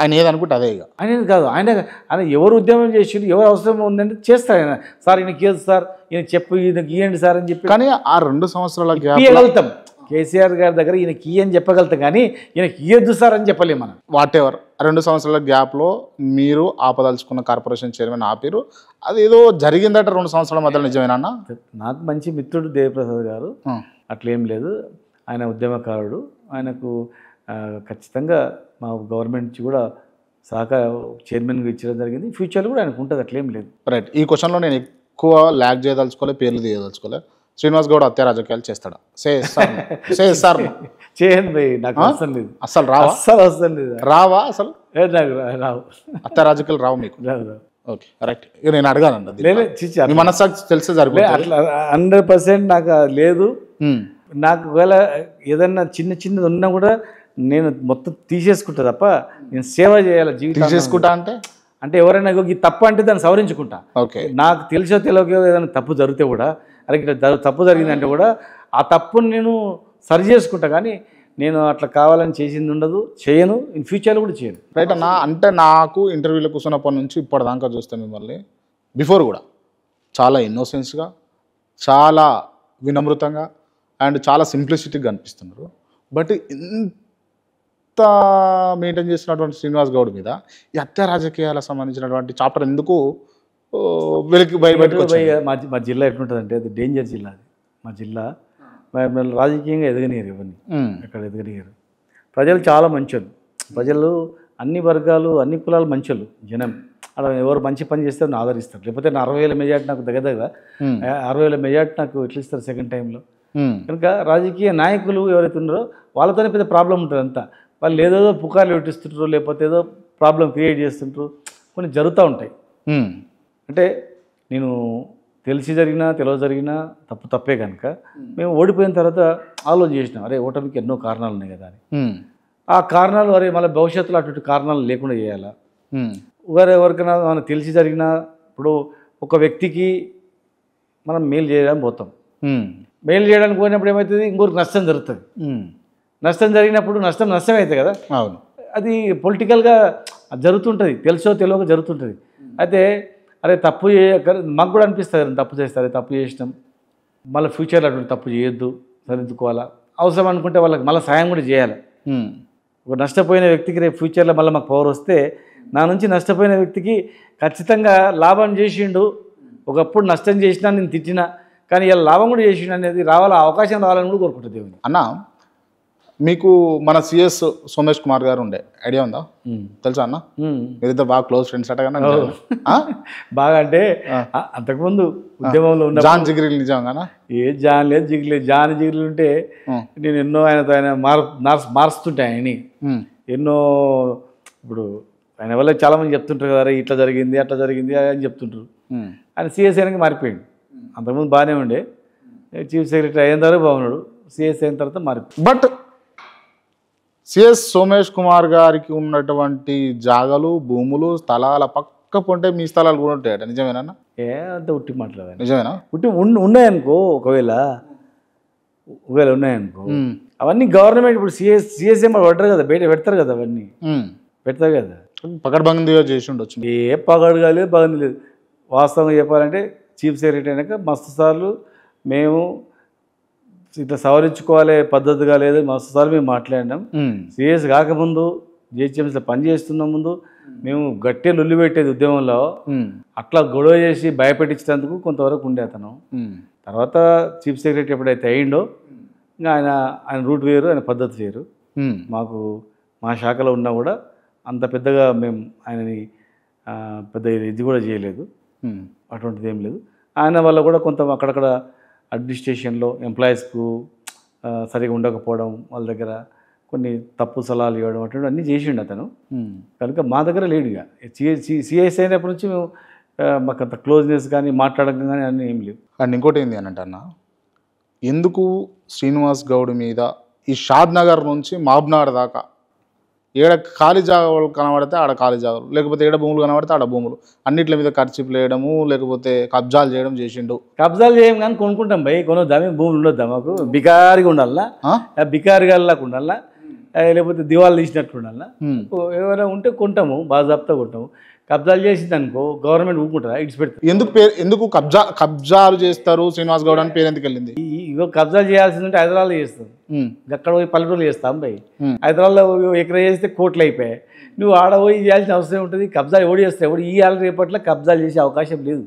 ఆయన ఏదనుకుంటే అదే ఇక ఆయన కాదు ఆయన ఎవరు ఉద్యమం చేసి ఎవరు అవసరం ఉందంటే చేస్తారు ఆయన. సార్ ఈయనకి ఇవ్వదు సార్, ఈయన చెప్పు ఈయనకి ఇవ్వండి సార్ అని చెప్పి. కానీ ఆ 2 సంవత్సరాల ఇవ్వగలుగుతాం, కేసీఆర్ గారి దగ్గర ఈయనకి ఇయ్యని చెప్పగలుగుతాం, కానీ ఈయనకి ఇవ్వద్దు సార్ అని చెప్పలేము మనం. వాట్ ఎవర్ 2 సంవత్సరాల గ్యాప్లో మీరు ఆపదలుచుకున్న కార్పొరేషన్ చైర్మన్ ఆపిరు, అది ఏదో జరిగిందట 2 సంవత్సరాల మధ్యలో, నిజమేనా? నాకు మంచి మిత్రుడు దేవప్రసాద్ గారు, అట్లేం లేదు. ఆయన ఉద్యమకారుడు, ఆయనకు ఖచ్చితంగా మా గవర్నమెంట్ నుంచి కూడా చైర్మన్గా ఇచ్చడం జరిగింది. ఫ్యూచర్లో కూడా ఆయనకు ఉంటుంది, అట్లేం లేదు. రైట్. ఈ క్వశ్చన్లో నేను ఎక్కువ ల్యాక్ చేయదలుచుకోలే, పేర్లు తీయదలుచుకోలే. శ్రీనివాస్ గౌడ్ హత్య రాజకీయాలు చేస్తాడా? సార్ చేయండి భయ్, నాకు అవసరం లేదు. అసలు రావా? అస్సలు అవసరం లేదు. రావా అసలు? నాకు రావు, హత్య రాజకీయాలు రావు మీకు? Okay right. ఇక నేను అడగానండి, మీ మనస్సాక్షి తెలిసే జరుగుతుంది. 100% నాకు లేదు. నాకు ఒకవేళ ఏదన్నా చిన్నది ఉన్నా కూడా నేను మొత్తం తీసేసుకుంటా తప్ప నేను సేవ చేయాలి జీవితం. తీసేసుకుంటా అంటే ఎవరైనా ఈ తప్పు అంటే దాన్ని సవరించుకుంటా. ఓకే. నాకు తెలియకో ఏదైనా తప్పు జరిగితే కూడా, అరే ఇట్లా తప్పు జరిగిందంటే కూడా ఆ తప్పుని నేను సరి చేసుకుంటా, కానీ నేను అట్లా కావాలని చేసింది ఉండదు, చేయను, ఇన్ ఫ్యూచర్లో కూడా చేయను. రైట్ అన్న. అంటే నాకు ఇంటర్వ్యూలో కూర్చున్నప్పటి నుంచి ఇప్పటిదాకా చూస్తే మిమ్మల్ని బిఫోర్ కూడా చాలా ఇన్నోసెన్స్గా, చాలా వినమ్రతంగా అండ్ చాలా సింప్లిసిటీగా అనిపిస్తున్నారు. బట్ ఇంత మెయింటైన్ చేస్తున్నటువంటి శ్రీనివాస్ గౌడ్ మీద ఈ హత్య రాజకీయాలకు సంబంధించినటువంటి చాప్టర్ ఎందుకు వెలికి బయటకు? మా జిల్లా ఎట్లుంటుందంటే అది డేంజర్ జిల్లా. అది మా జిల్లా రాజకీయంగా ఎదగనియరు, ఇవన్నీ ఎక్కడ ఎదగనియరు. ప్రజలు చాలా మంచోళ్ళు, ప్రజలు అన్ని వర్గాలు అన్ని కులాలు మంచోళ్ళు. జనం అలా ఎవరు మంచి పని చేస్తే ఆదరిస్తారు. లేకపోతే 60,000 మెజార్టీ నాకు దగ్గర 60,000 మెజార్టీ నాకు ఎట్లా ఇస్తారు సెకండ్ టైంలో? కనుక రాజకీయ నాయకులు ఎవరైతే ఉన్నారో వాళ్ళతోనే పెద్ద ప్రాబ్లం ఉంటుంది అంతా. వాళ్ళు ఏదేదో పుకార్లు పెట్టిస్తుంటారు, లేకపోతే ఏదో ప్రాబ్లం క్రియేట్ చేస్తుంటారు, కొన్ని జరుగుతూ ఉంటాయి. అంటే నేను తెలిసి జరిగినా తెలియ జరిగినా తప్పే కనుక మేము ఓడిపోయిన తర్వాత ఆలోచన చేసినాం, అరే ఓటమికి ఎన్నో కారణాలు ఉన్నాయి కదా అని. ఆ కారణాలు అరే మళ్ళీ భవిష్యత్తులో అటువంటి కారణాలు లేకుండా చేయాలా? ఎవరికైనా మనం తెలిసి జరిగినా, ఇప్పుడు ఒక వ్యక్తికి మనం మేలు చేయడానికి పోతాం, మేలు చేయడానికి పోయినప్పుడు ఏమవుతుంది, ఇంకొకరికి నష్టం జరుగుతుంది. నష్టం జరిగినప్పుడు నష్టం అవుతుంది కదా. అవును, అది పొలిటికల్గా జరుగుతుంటుంది, తెలియక జరుగుతుంటుంది. అయితే అరే తప్పు మాకు కూడా అనిపిస్తుంది, తప్పు చేస్తారు, తప్పు చేసినాం, మళ్ళీ ఫ్యూచర్లో అటువంటి తప్పు చేయొద్దు, సరిదిద్దుకోవాలా, అవసరం అనుకుంటే వాళ్ళకి మళ్ళీ సాయం కూడా చేయాలి. ఒక నష్టపోయిన వ్యక్తికి రేపు ఫ్యూచర్లో మళ్ళీ మాకు పవర్ వస్తే, నా నుంచి నష్టపోయిన వ్యక్తికి ఖచ్చితంగా లాభం చేసిండు, ఒకప్పుడు నష్టం చేసినా నేను తిట్టినా, కానీ ఇలా లాభం కూడా చేసిండు అనేది రావాలా, అవకాశం రావాలని కూడా కోరుకుంటుంది దేవుని. అన్న మీకు మన సిఎస్ సోమేష్ కుమార్ గారు ఉండే ఐడియా ఉందా? తెలుసా అన్న? మీరిద్దరు బాగా క్లోజ్ ఫ్రెండ్స్ అట కదా? బాగా అంటే అంతకుముందు ఉద్యమంలో ఉన్న జాన్ జిగిరిలు నిజంగానా? ఏ జాన్ లేదు జిగిరి లేదు. జాన్ జిగిరిలు ఉంటే నేను ఎన్నో ఆయన మారుస్తుంటే ఆయన్ని ఎన్నో. ఇప్పుడు ఆయన వల్ల చాలామంది చెప్తుంటారు కదా, ఇట్లా జరిగింది అట్లా జరిగింది అని చెప్తుంటారు. ఆయన సిఎస్ అయినాక మారిపోయాడు. అంతకుముందు బాగానే ఉండే, చీఫ్ సెక్రటరీ అయిన తర్వాత బాగున్నాడు, సిఎస్ అయిన తర్వాత మారిపోయాడు. బట్ సిఎస్ సోమేష్ కుమార్ గారికి ఉన్నటువంటి జాగలు, భూములు, స్థలాల పక్క పొంటే మీ స్థలాలు కూడా ఉంటాయట, నిజమేనా? అంత ఉట్టి మాట్లాడాలి, నిజమేనా? ఉట్టి ఉన్నాయనుకో, ఒకవేళ ఉన్నాయనుకో, అవన్నీ గవర్నమెంట్ ఇప్పుడు సిఎస్ ఏమో పడతారు కదా, బయట పెడతారు కదా, అవన్నీ పెడతారు కదా. పకడ్బందీగా చేసి ఉండొచ్చు. పగడగాలేదు, పగంది లేదు. వాస్తవంగా చెప్పాలంటే చీఫ్ సెక్రటరీ అయినాక మస్తు సార్లు మేము ఇట్లా సవరించుకోవాలి, పద్ధతిగా లేదు, మస్తు సార్లు మేము మాట్లాడినాం. సిఎస్ కాకముందు జిహెచ్ఎంసీలో పనిచేస్తున్న ముందు మేము గట్టిగా లొల్లి పెట్టేది ఉద్యమంలో, అట్లా గొడవ చేసి భయపెట్టించినందుకు కొంతవరకు ఉండే అతను. తర్వాత చీఫ్ సెక్రటరీ ఎప్పుడైతే అయ్యిండో ఇంకా ఆయన రూట్ వేరు, ఆయన పద్ధతి వేరు. మాకు మా శాఖలో ఉన్నా కూడా అంత పెద్దగా మేము ఆయనని పెద్ద ఇది కూడా చేయలేదు, అటువంటిది ఏం లేదు. ఆయన వల్ల కూడా కొంత అక్కడక్కడ అడ్మినిస్ట్రేషన్లో ఎంప్లాయీస్కు సరిగా ఉండకపోవడం, వాళ్ళ దగ్గర కొన్ని తప్పు సలహాలు ఇవ్వడం, అటువంటి అన్నీ చేసిండు అతను. కనుక మా దగ్గర లేడు. ఇక సిఎస్ అయినప్పటి నుంచి మేము మాకు అంత క్లోజ్నెస్ కానీ మాట్లాడడం కానీ అన్నీ ఏం లేవు. అండ్ ఇంకోటి ఏంటి అని అంటే అన్న, ఎందుకు శ్రీనివాస్ గౌడ్ మీద ఈ షాద్ నగర్ నుంచి మహబూబ్నగర్ దాకా ఏడ ఖాళీ జాగాలు కనబడితే ఆడ ఖాళీ జాగాలు, లేకపోతే ఏడ భూములు కనబడితే ఆడ భూములు, అన్నింటి మీద ఖర్చు వేయడము, లేకపోతే కబ్జాలు చేయడం చేసిండు. కబ్జాలు చేయం కానీ కొనుక్కుంటాం భయ్, కొనొద్దామే, భూములు ఉండొద్దా మాకు? బికారిగా ఉండాలా, బికారిగాల్లాగా ఉండాలా. లేకపోతే దివాళా తీసినట్టు ఉండాలా ఉమ్. ఎవరైనా ఉంటే కొంటాము బాజాబ్తా కొంటాము. కబ్జాలు చేసింది అనుకో గవర్నమెంట్ ఊరుకుంటుందా ఇడిచి పెడుతుంది. ఎందుకు కబ్జాలు చేస్తారు శ్రీనివాస్ గౌడ్ అని పేరు ఎందుకు వెళ్ళింది? ఇగో కబ్జాలు చేయాల్సింది ఉంటే హైదరాబాద్లో చేస్తాం, ఉమ్. అక్కడ పోయి పల్లెటూరులో చేస్తాం పోయి. ఉమ్. హైదరాబాద్లో ఎకరా చేస్తే కోట్లు అయిపోయాయి. నువ్వు ఆడ పోయి చేయాల్సిన అవసరం ఉంటుంది. కబ్జాలు ఎవడు చేస్తావు, ఎవడు ఈ రేపట్లో కబ్జాలు చేసే అవకాశం లేదు.